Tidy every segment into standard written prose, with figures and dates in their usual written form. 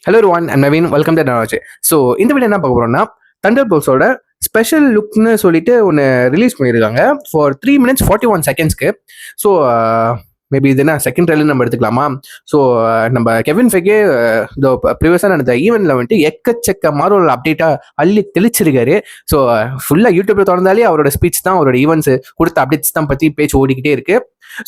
Hello one and Naveen, welcome to நாராஜ். So இந்த video என்ன பார்க்க போகிறோம்னா, தண்டர் போல்ஸோட ஸ்பெஷல் லுக்னு சொல்லிட்டு ஒன்று ரிலீஸ் பண்ணியிருக்காங்க ஃபார் 3 minutes 41 secondsக்கு. ஸோ மேபி இது என்ன செகண்ட் ட்ரெயிலர் நம்ம எடுத்துக்கலாமா? ஸோ நம்ம கெவின் ஃபெகே இந்த ப்ரீவியஸாக நடந்த ஈவெண்ட்டில் வந்துட்டு எக்கச்சக்கமான ஒரு அப்டேட்டாக அள்ளி தெளிச்சிருக்காரு. ஸோ ஃபுல்லாக யூடியூப்ல திறந்தாலே அவரோட ஸ்பீச் தான், அவரோட ஈவெண்ட்ஸ் கொடுத்த அப்டேட்ஸ் தான் பற்றி பேச்சு ஓடிக்கிட்டே இருக்கு.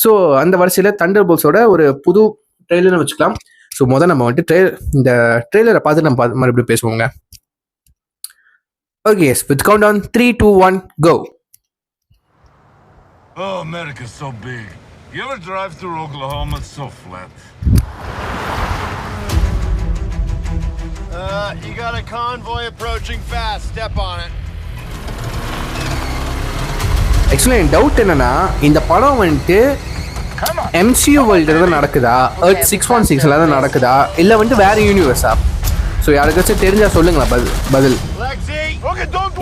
ஸோ அந்த வரிசையில் தண்டர் போல்ஸோட ஒரு புது ட்ரெயிலர்னு வச்சுக்கலாம். ஸோ முதல் நம்ம வந்துட்டு இந்த ட்ரெய்லரை பார்த்து நம்ம மறுபடியும் பேசுவோங்க. Okay, with countdown 3, 2, 1 go. Oh, America's so big. You ever drive through Oklahoma? It's so flat. You got a convoy approaching fast. Step on it. Actually N doubt என்னன்னா, இந்த படம் வந்துட்டு MCU வேர்ல்டில் தான் நடக்குதா, Earth 616 தான் நடக்குதா, இல்லை வந்துட்டு வேற யூனிவர்ஸா? ஸோ யாருக்காச்சும் தெரிஞ்சா சொல்லுங்களா பதில்.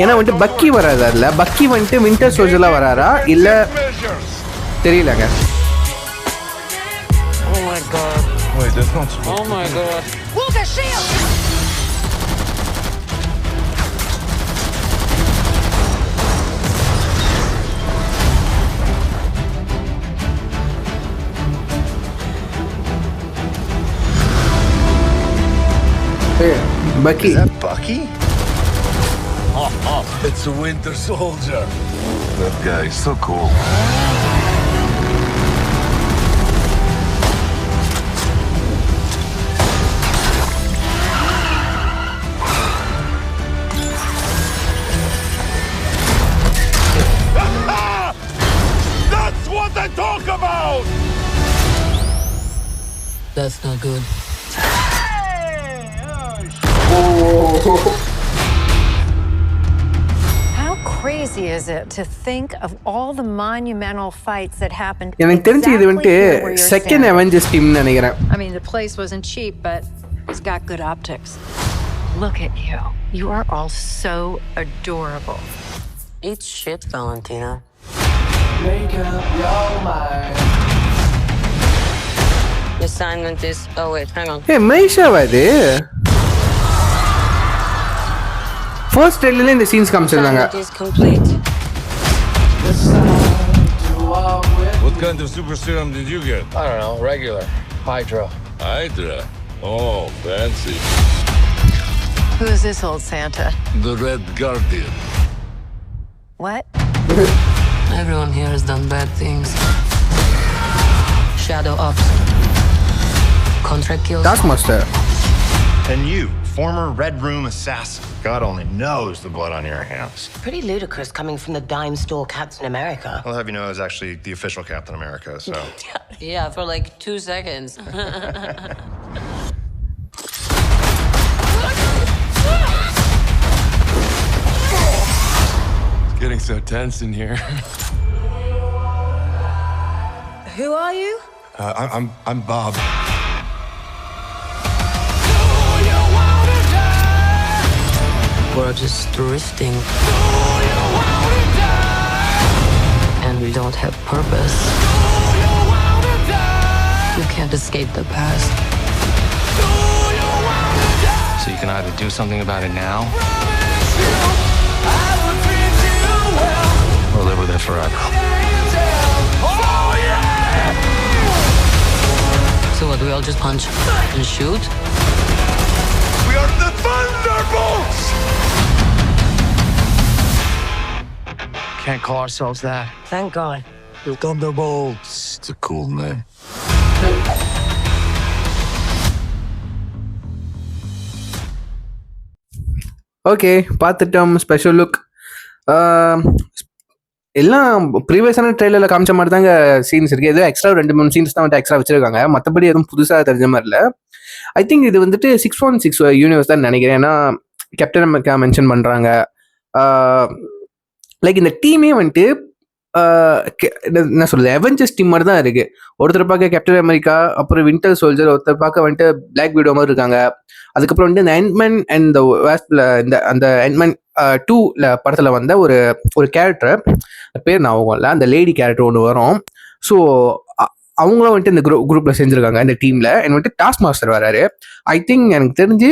ஏன்னா வந்துட்டு பக்கி வராதா, இல்லை பக்கி வந்துட்டு வின்டர் சோல்ஜர்லாம் வராரா இல்லை தெரியலங்க. Oh my god. Wait, that's not supposed Oh my god. Walker, shield! Bucky. Is that Bucky? It's a Winter Soldier. That guy is so cool. That's what they talk about! That's not good. How crazy is it to think of all the monumental fights that happened எனக்கு தெரிஞ்சு இது வந்துட்டு second Avengers டீம்னு நினைக்கிறேன். I mean, the place wasn't cheap, but it's got good optics. Look at you. You are all so adorable. Eat shit, Valentina. Make up your mind. The assignment is... Oh wait, hang on. ஏ மைஷாவா இது? First ட்ரெய்லர்ல இந்த scenes காமிச்சிருந்தாங்க. Assignment is complete. What kind of super serum did you get? I don't know. Regular. Hydra. Hydra. Oh, fancy. Who is this old Santa? The Red Guardian. What? Everyone here has done bad things. Shadow ops. Contract kills. Task master. And you, former Red Room assassin. God only knows the blood on your hands. Pretty ludicrous coming from the dime store Captain America. I'll have you know I was actually the official Captain America, so. Yeah, for like 2 seconds. It's getting so tense in here. Who are you? I'm Bob. We're just drifting. And we don't have purpose. You can't escape the past. So you can either do something about it now or live with it forever. So what, do we all just punch and shoot? We are the Thunderbolts! Can't call ourselves that. Thank God. The Thunderbolts. It's a cool name. Okay, பார்த்துட்டோம் special look. எல்லாம் ப்ரீவியஸான ட்ரெயிலரில் காமிச்ச மாதிரி தாங்க scenes இருக்குது. எதுவும் extra 2-3 scenes தான் வந்துட்டு extra வச்சிருக்காங்க. மற்றபடி எதுவும் புதுசாக தெரிஞ்ச மாதிரி இல்லை. ஐ திங்க் இது வந்துட்டு 616 யூனிவர்ஸ் தான் நினைக்கிறேன். ஏன்னா கேப்டன் அமெரிக்கா மென்ஷன் பண்ணுறாங்க. லைக் இந்த டீமே வந்துட்டு என்ன சொல்றது, அவெஞ்சர்ஸ் டீம் மாதிரி தான் இருக்கு. ஒருத்தர் பார்க்க கேப்டன் அமெரிக்கா, அப்புறம் வின்டர் சோல்ஜர், ஒருத்தர் பார்க்க வந்துட்டு பிளாக் விடோ மாதிரி இருக்காங்க. அதுக்கப்புறம் வந்து இந்த ஆண்ட்மேன் அண்ட் இந்த அந்த ஆண்ட்மேன் 2 படத்துல வந்த ஒரு கேரக்டர் பேர் ஞாபகம் இல்லை, அந்த லேடி கேரக்டர் ஒன்று வரும். ஸோ அவங்களும் வந்துட்டு இந்த குரூப்பில் செஞ்சுருக்காங்க இந்த டீமில். எனக்கு வந்துட்டு டாஸ்க் மாஸ்டர் வராரு. ஐ திங்க் எனக்கு தெரிஞ்சு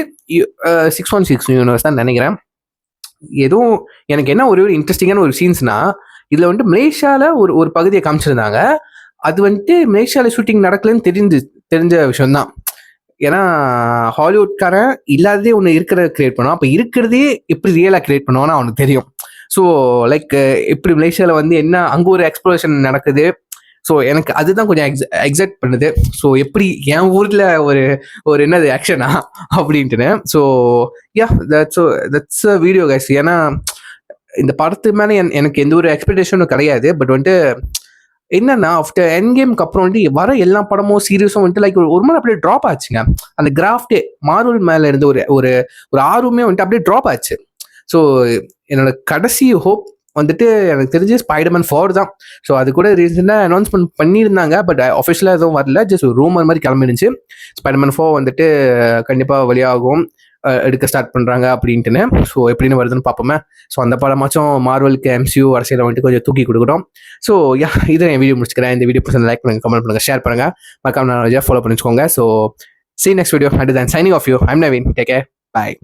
616 யூனிவர்ஸ் தான் நினைக்கிறேன். எதுவும் எனக்கு என்ன ஒரு இன்ட்ரெஸ்டிங்கான ஒரு சீன்ஸ்னா, இதில் வந்துட்டு மலேசியாவில் ஒரு பகுதியை காமிச்சிருந்தாங்க. அது வந்துட்டு மலேசியாவில் ஷூட்டிங் நடக்கலன்னு தெரிஞ்ச விஷயம்தான். ஏன்னா ஹாலிவுட்காரன் இல்லாததே ஒன்று இருக்கிறத கிரியேட் பண்ணுவான். அப்போ இருக்கிறதே எப்படி ரியலாக கிரியேட் பண்ணுவான்னு அவனுக்கு தெரியும். ஸோ லைக் எப்படி மலேசியாவில் வந்து என்ன அங்கே ஒரு எக்ஸ்ப்ளோரேஷன் நடக்குது. ஸோ எனக்கு அதுதான் கொஞ்சம் எக்ஸைட் பண்ணுது. ஸோ எப்படி என் ஊரில் ஒரு என்னது ஆக்ஷனா அப்படின்ட்டுன்னு. So ya that's a video guys. ஏன்னா இந்த படத்து மேலே எனக்கு எந்த ஒரு எக்ஸ்பெக்டேஷனும் கிடையாது. பட் வந்துட்டு என்னன்னா ஆஃப்டர் எண்ட் கேம்க்கு அப்புறம் வந்துட்டு வர எல்லா படமும் சீரியஸும் வந்துட்டு லைக் ஒரு மாதிரி அப்படியே ட்ராப் ஆச்சுங்க. அந்த கிராஃப்டே மார்வல் மேலே இருந்து ஒரு ஆர்வமே வந்துட்டு அப்படியே ட்ராப் ஆச்சு. ஸோ என்னோட கடைசி ஹோப் வந்துட்டு எனக்கு தெரிஞ்சு ஸ்பைடர்மேன் 4 தான். ஸோ அது கூட ரீசெண்டாக அனௌன்ஸ்மெண்ட் பண்ணியிருந்தாங்க. பட் அஃபிஷியலாக எதுவும் வரல. ஜஸ்ட் ஒரு ரூமர் மாதிரி கிளம்பிடுச்சு. ஸ்பைடர்மேன் 4 வந்துட்டு கண்டிப்பாக வெளியாகும், எடுக்க ஸ்டார்ட் பண்ணுறாங்க அப்படின்ட்டுன்னு. ஸோ எப்படின்னு வருதுன்னு பார்ப்போமே. ஸோ அந்த படமாச்சும் மார்வலுக்கு MCU அரசியலை வந்துட்டு கொஞ்சம் தூக்கி கொடுக்கணும். ஸோ யா இதை என் வீடியோ முடிச்சுக்கிறேன். இந்த வீடியோ பிடிச்ச லைக் பண்ணுங்கள், கமெண்ட் பண்ணுங்கள், ஷேர் பண்ணுங்கள், மறக்காம நான் ஃபாலோ பண்ணிச்சுக்கோங்க. So see you next video. Until then, signing off you. I'm Naveen. Take care. Bye.